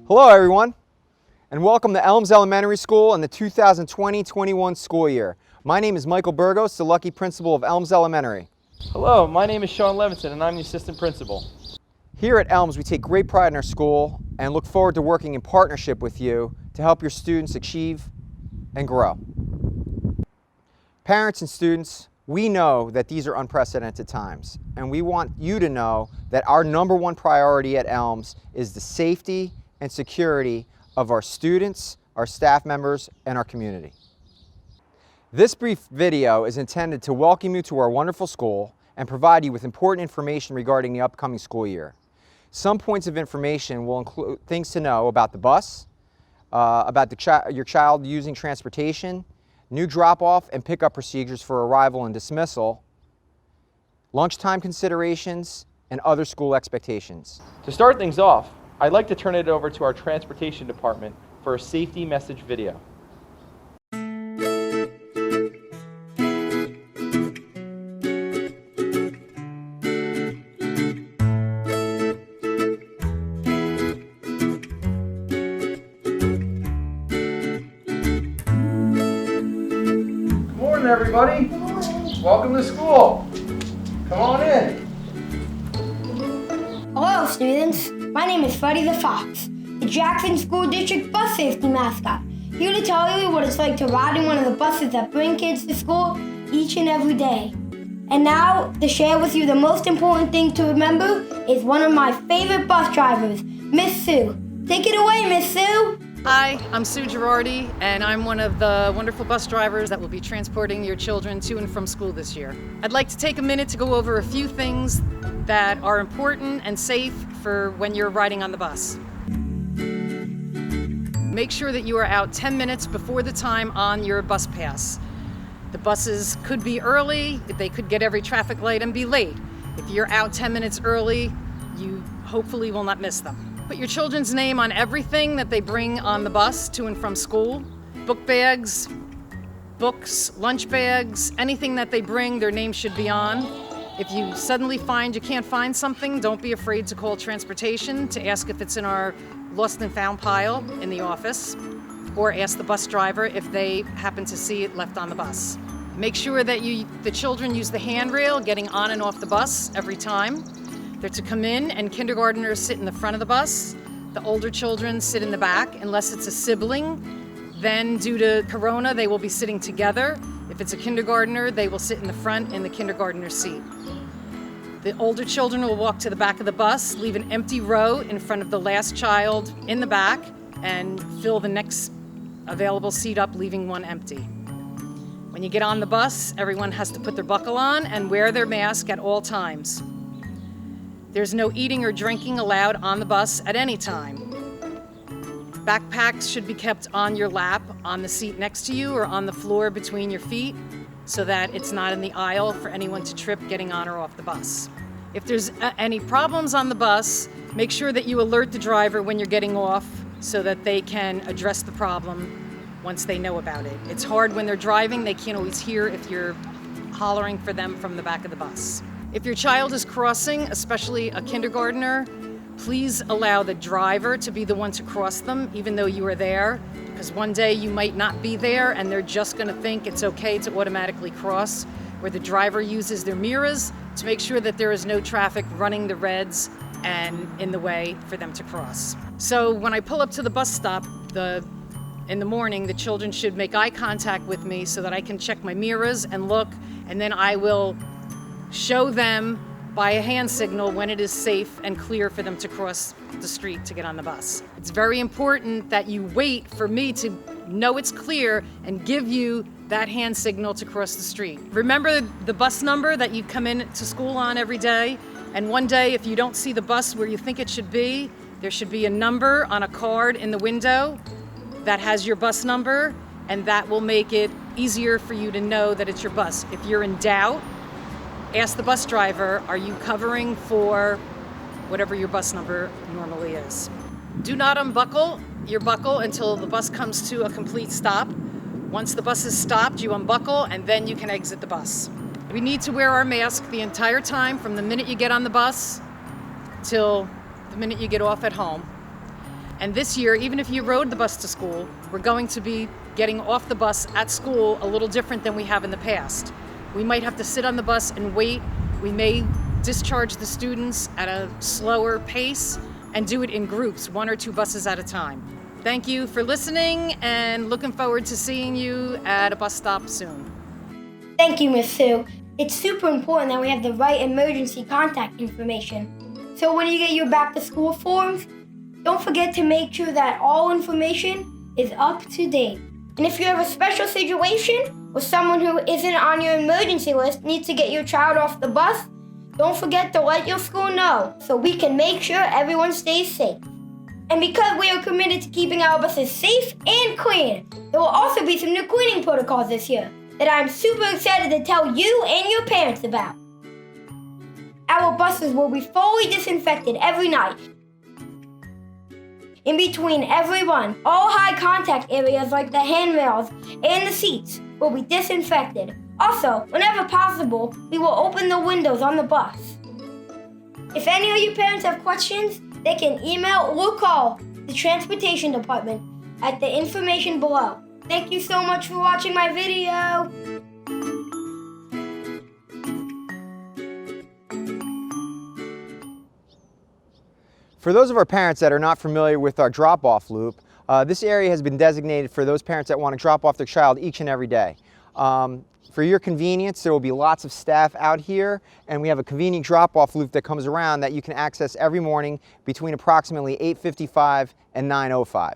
Hello everyone, and welcome to Elms Elementary School in the 2020-21 school year. My name is Michael Burgos, the lucky principal of Elms Elementary. Hello, my name is Sean Levinson and I'm the assistant principal. Here at Elms, we take great pride in our school and look forward to working in partnership with you to help your students achieve and grow. Parents and students, we know that these are unprecedented times, and we want you to know that our #1 priority at Elms is the safety and security of our students, our staff members, and our community. This brief video is intended to welcome you to our wonderful school and provide you with important information regarding the upcoming school year. Some points of information will include things to know about the bus, about your child using transportation, new drop-off and pickup procedures for arrival and dismissal, lunchtime considerations, and other school expectations. To start things off, I'd like to turn it over to our transportation department for a safety message video. Good morning, everybody. Welcome to school. Come on in. Hello, students. My name is Freddie the Fox, the Jackson School District bus safety mascot, here to tell you what it's like to ride in one of the buses that bring kids to school each and every day. And now, to share with you the most important thing to remember is one of my favorite bus drivers, Miss Sue. Take it away, Miss Sue. Hi, I'm Sue Girardi, and I'm one of the wonderful bus drivers that will be transporting your children to and from school this year. I'd like to take a minute to go over a few things that are important and safe for when you're riding on the bus. Make sure that you are out 10 minutes before the time on your bus pass. The buses could be early, they could get every traffic light and be late. If you're out 10 minutes early, you hopefully will not miss them. Put your children's name on everything that they bring on the bus to and from school. Book bags, books, lunch bags, anything that they bring, their name should be on. If you suddenly find you can't find something, don't be afraid to call transportation to ask if it's in our lost and found pile in the office, or ask the bus driver if they happen to see it left on the bus. Make sure that the children use the handrail getting on and off the bus every time. They're to come in, and kindergartners sit in the front of the bus. The older children sit in the back, unless it's a sibling. Then, due to Corona, they will be sitting together. If it's a kindergartner, they will sit in the front in the kindergartner seat. The older children will walk to the back of the bus, leave an empty row in front of the last child in the back, and fill the next available seat up, leaving one empty. When you get on the bus, everyone has to put their buckle on and wear their mask at all times. There's no eating or drinking allowed on the bus at any time. Backpacks should be kept on your lap, on the seat next to you, or on the floor between your feet, so that it's not in the aisle for anyone to trip getting on or off the bus. If there's any problems on the bus, make sure that you alert the driver when you're getting off so that they can address the problem once they know about it. It's hard when they're driving, they can't always hear if you're hollering for them from the back of the bus. If your child is crossing, especially a kindergartner, please allow the driver to be the one to cross them, even though you are there, because one day you might not be there and they're just gonna think it's okay to automatically cross, where the driver uses their mirrors to make sure that there is no traffic running the reds and in the way for them to cross. So when I pull up to the bus stop, in the morning, the children should make eye contact with me so that I can check my mirrors and look, and then I will show them by a hand signal when it is safe and clear for them to cross the street to get on the bus. It's very important that you wait for me to know it's clear and give you that hand signal to cross the street. Remember the bus number that you come in to school on every day? And one day, if you don't see the bus where you think it should be, there should be a number on a card in the window that has your bus number, and that will make it easier for you to know that it's your bus. If you're in doubt, ask the bus driver, are you covering for whatever your bus number normally is? Do not unbuckle your buckle until the bus comes to a complete stop. Once the bus is stopped, you unbuckle and then you can exit the bus. We need to wear our mask the entire time from the minute you get on the bus till the minute you get off at home. And this year, even if you rode the bus to school, we're going to be getting off the bus at school a little different than we have in the past. We might have to sit on the bus and wait. We may discharge the students at a slower pace and do it in groups, 1 or 2 buses at a time. Thank you for listening and looking forward to seeing you at a bus stop soon. Thank you, Miss Sue. It's super important that we have the right emergency contact information. So when you get your back to school forms, don't forget to make sure that all information is up to date. And if you have a special situation or someone who isn't on your emergency list needs to get your child off the bus, don't forget to let your school know so we can make sure everyone stays safe. And because we are committed to keeping our buses safe and clean, there will also be some new cleaning protocols this year that I'm super excited to tell you and your parents about. Our buses will be fully disinfected every night. In between every run, all high contact areas like the handrails and the seats will be disinfected. Also, whenever possible, we will open the windows on the bus. If any of your parents have questions, they can email or call the transportation department at the information below. Thank you so much for watching my video. For those of our parents that are not familiar with our drop-off loop, this area has been designated for those parents that want to drop off their child each and every day. For your convenience, there will be lots of staff out here, and we have a convenient drop-off loop that comes around that you can access every morning between approximately 8:55 and 9:05.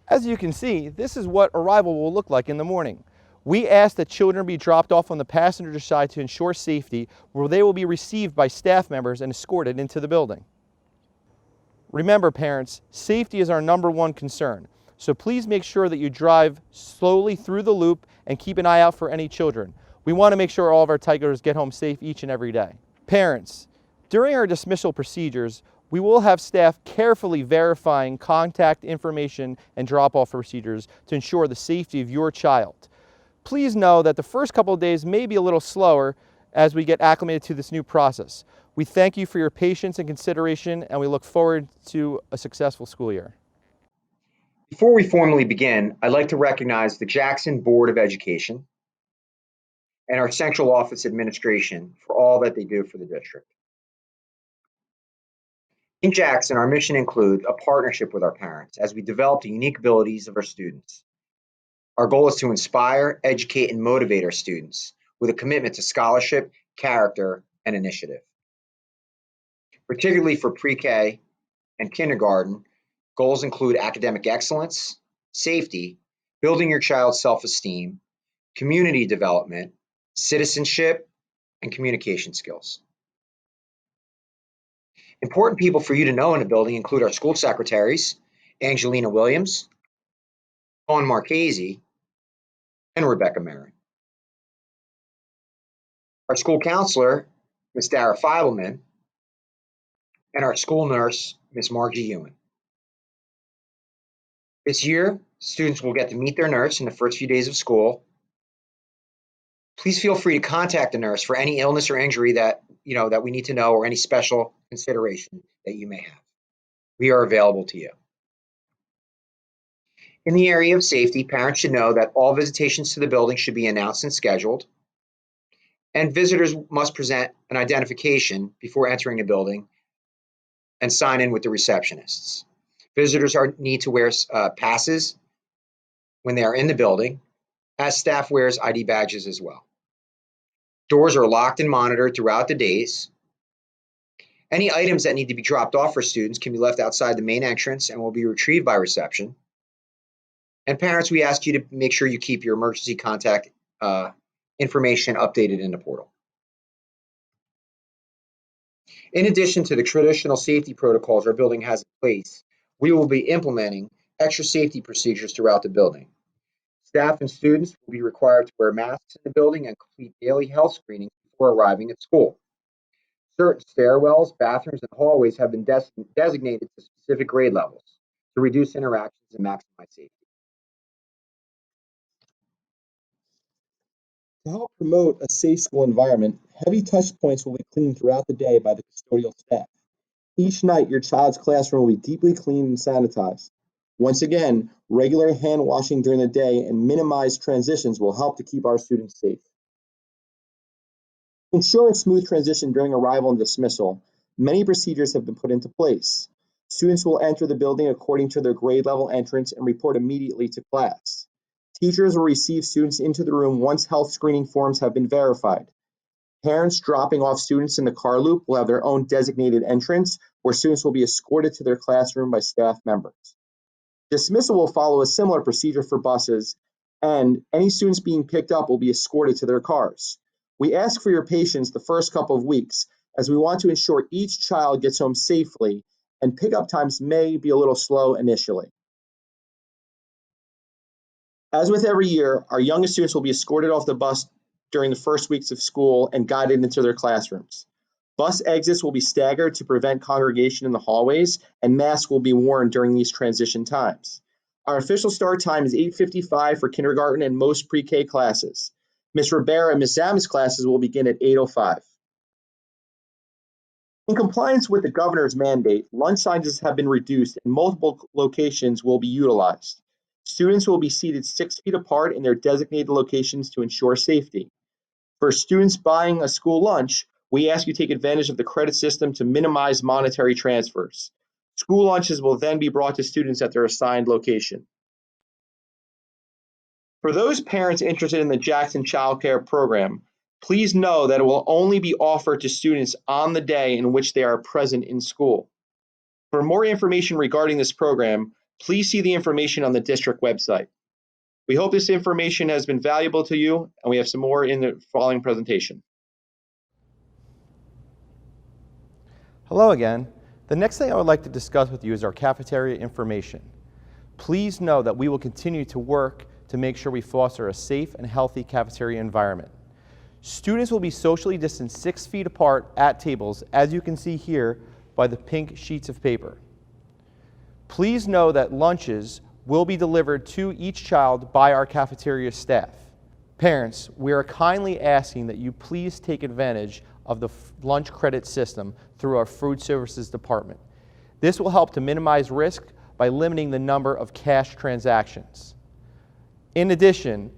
As you can see, this is what arrival will look like in the morning. We ask that children be dropped off on the passenger side to ensure safety, where they will be received by staff members and escorted into the building. Remember, parents, safety is our #1 concern, so please make sure that you drive slowly through the loop and keep an eye out for any children. We want to make sure all of our Tigers get home safe each and every day. Parents, during our dismissal procedures, we will have staff carefully verifying contact information and drop-off procedures to ensure the safety of your child. Please know that the first couple of days may be a little slower as we get acclimated to this new process. We thank you for your patience and consideration, and we look forward to a successful school year. Before we formally begin, I'd like to recognize the Jackson Board of Education and our central office administration for all that they do for the district. In Jackson, our mission includes a partnership with our parents as we develop the unique abilities of our students. Our goal is to inspire, educate, and motivate our students with a commitment to scholarship, character, and initiative. Particularly for pre-K and kindergarten, goals include academic excellence, safety, building your child's self-esteem, community development, citizenship, and communication skills. Important people for you to know in the building include our school secretaries, Angelina Williams, Dawn Marchese, and Rebecca Marin. Our school counselor, Ms. Dara Feibelman, and our school nurse, Ms. Margie Ewan. This year, students will get to meet their nurse in the first few days of school. Please feel free to contact the nurse for any illness or injury that we need to know, or any special consideration that you may have. We are available to you. In the area of safety, parents should know that all visitations to the building should be announced and scheduled, and visitors must present an identification before entering the building and sign in with the receptionists. Visitors need to wear passes when they are in the building, as staff wears ID badges as well. Doors are locked and monitored throughout the days. Any items that need to be dropped off for students can be left outside the main entrance and will be retrieved by reception. And parents, we ask you to make sure you keep your emergency contact information updated in the portal. In addition to the traditional safety protocols our building has in place, we will be implementing extra safety procedures throughout the building. Staff and students will be required to wear masks in the building and complete daily health screenings before arriving at school. Certain stairwells, bathrooms, and hallways have been designated to specific grade levels to reduce interactions and maximize safety. To help promote a safe school environment, heavy touch points will be cleaned throughout the day by the custodial staff. Each night, your child's classroom will be deeply cleaned and sanitized. Once again, regular hand washing during the day and minimized transitions will help to keep our students safe. To ensure a smooth transition during arrival and dismissal, many procedures have been put into place. Students will enter the building according to their grade level entrance and report immediately to class. Teachers will receive students into the room once health screening forms have been verified. Parents dropping off students in the car loop will have their own designated entrance, where students will be escorted to their classroom by staff members. Dismissal will follow a similar procedure for buses, and any students being picked up will be escorted to their cars. We ask for your patience the first couple of weeks, as we want to ensure each child gets home safely, and pickup times may be a little slow initially. As with every year, our youngest students will be escorted off the bus during the first weeks of school and guided into their classrooms. Bus exits will be staggered to prevent congregation in the hallways, and masks will be worn during these transition times. Our official start time is 8:55 for kindergarten and most pre-K classes. Ms. Rivera and Ms. Zama's classes will begin at 8:05. In compliance with the governor's mandate, lunch sizes have been reduced and multiple locations will be utilized. Students will be seated 6 feet apart in their designated locations to ensure safety. For students buying a school lunch, we ask you to take advantage of the credit system to minimize monetary transfers. School lunches will then be brought to students at their assigned location. For those parents interested in the Jackson Child Care Program, please know that it will only be offered to students on the day in which they are present in school. For more information regarding this program, please see the information on the district website. We hope this information has been valuable to you, and we have some more in the following presentation. Hello again. The next thing I would like to discuss with you is our cafeteria information. Please know that we will continue to work to make sure we foster a safe and healthy cafeteria environment. Students will be socially distanced 6 feet apart at tables, as you can see here by the pink sheets of paper. Please know that lunches will be delivered to each child by our cafeteria staff. Parents, we are kindly asking that you please take advantage of the lunch credit system through our food services department. This will help to minimize risk by limiting the number of cash transactions. In addition,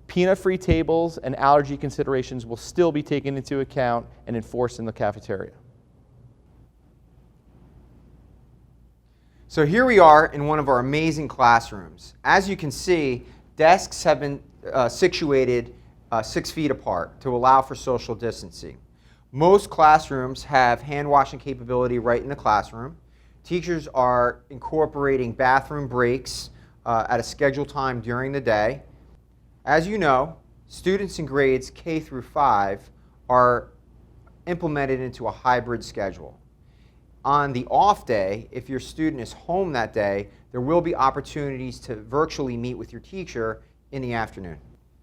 peanut-free tables and allergy considerations will still be taken into account and enforced in the cafeteria. So here we are in one of our amazing classrooms. As you can see, desks have been situated 6 feet apart to allow for social distancing. Most classrooms have hand washing capability right in the classroom. Teachers are incorporating bathroom breaks at a scheduled time during the day. As you know, students in grades K through 5 are implemented into a hybrid schedule. On the off day, if your student is home that day, there will be opportunities to virtually meet with your teacher in the afternoon.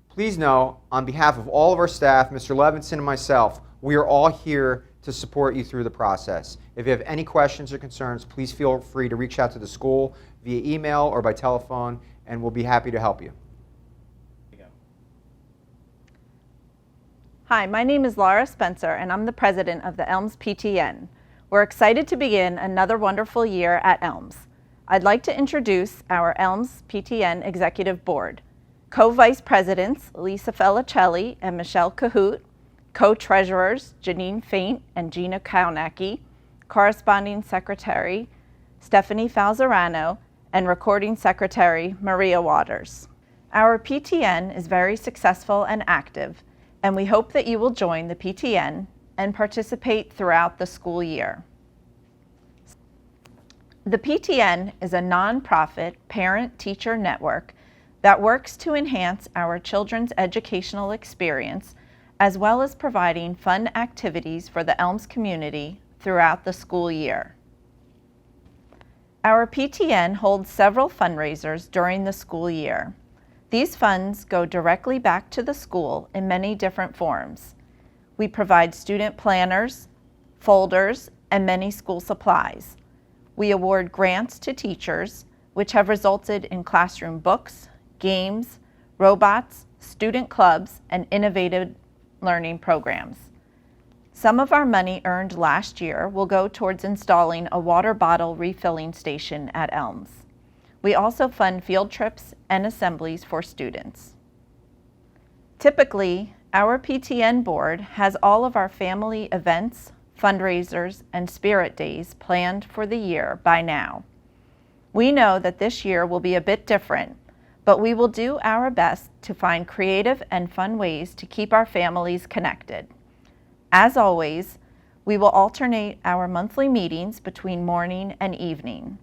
Please know, on behalf of all of our staff, Mr. Levinson and myself, we are all here to support you through the process. If you have any questions or concerns, please feel free to reach out to the school via email or by telephone, and we'll be happy to help you. Hi, my name is Laura Spencer, and I'm the president of the Elms PTN. We're excited to begin another wonderful year at Elms. I'd like to introduce our Elms PTN Executive Board. Co-Vice Presidents Lisa Felicelli and Michelle Cahoot, Co-Treasurers Janine Faint and Gina Kaunacki, Corresponding Secretary Stephanie Falzerano, and Recording Secretary Maria Waters. Our PTN is very successful and active, and we hope that you will join the PTN and participate throughout the school year. The PTN is a nonprofit parent-teacher network that works to enhance our children's educational experience, as well as providing fun activities for the Elms community throughout the school year. Our PTN holds several fundraisers during the school year. These funds go directly back to the school in many different forms. We provide student planners, folders, and many school supplies. We award grants to teachers, which have resulted in classroom books, games, robots, student clubs, and innovative learning programs. Some of our money earned last year will go towards installing a water bottle refilling station at Elms. We also fund field trips and assemblies for students. Typically, our PTN board has all of our family events, fundraisers, and spirit days planned for the year by now. We know that this year will be a bit different, but we will do our best to find creative and fun ways to keep our families connected. As always, we will alternate our monthly meetings between morning and evening.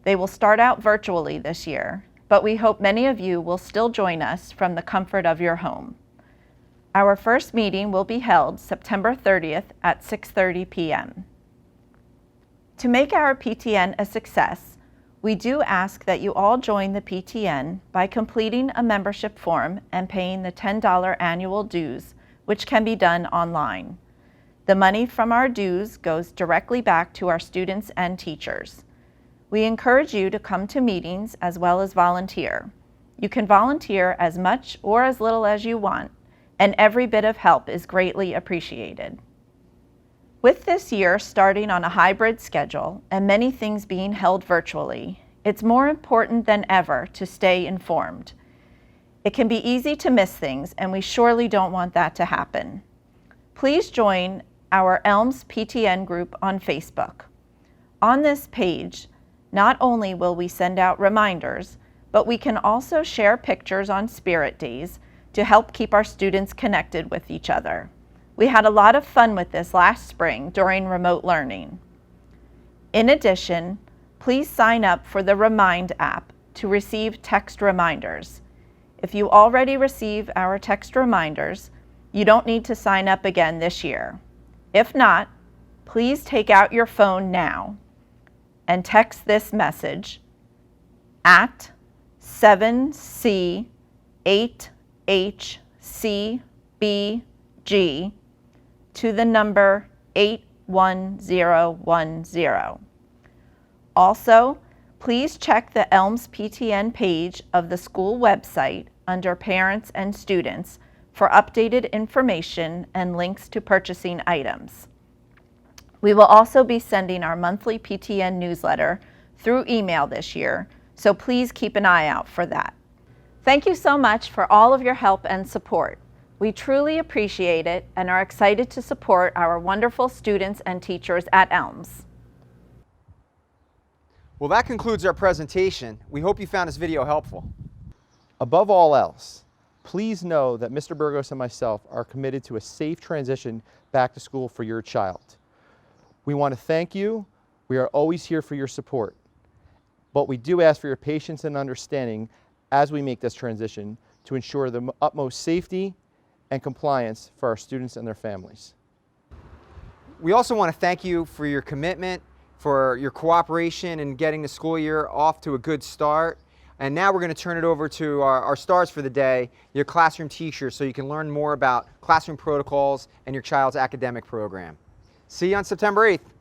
They will start out virtually this year, but we hope many of you will still join us from the comfort of your home. Our first meeting will be held September 30th at 6:30 p.m. To make our PTN a success, we do ask that you all join the PTN by completing a membership form and paying the $10 annual dues, which can be done online. The money from our dues goes directly back to our students and teachers. We encourage you to come to meetings as well as volunteer. You can volunteer as much or as little as you want, and every bit of help is greatly appreciated. With this year starting on a hybrid schedule and many things being held virtually, it's more important than ever to stay informed. It can be easy to miss things, and we surely don't want that to happen. Please join our Elms PTN group on Facebook. On this page, not only will we send out reminders, but we can also share pictures on Spirit Days to help keep our students connected with each other. We had a lot of fun with this last spring during remote learning. In addition, please sign up for the Remind app to receive text reminders. If you already receive our text reminders, you don't need to sign up again this year. If not, please take out your phone now and text this message at 7C8HCBG to the number 81010. Also, please check the Elms PTN page of the school website under Parents and Students for updated information and links to purchasing items. We will also be sending our monthly PTN newsletter through email this year, so please keep an eye out for that. Thank you so much for all of your help and support. We truly appreciate it and are excited to support our wonderful students and teachers at Elms. Well, that concludes our presentation. We hope you found this video helpful. Above all else, please know that Mr. Burgos and myself are committed to a safe transition back to school for your child. We want to thank you. We are always here for your support. But we do ask for your patience and understanding as we make this transition to ensure the utmost safety and compliance for our students and their families. We also want to thank you for your commitment, for your cooperation in getting the school year off to a good start. And now we're going to turn it over to our stars for the day, your classroom teachers, so you can learn more about classroom protocols and your child's academic program. See you on September 8th.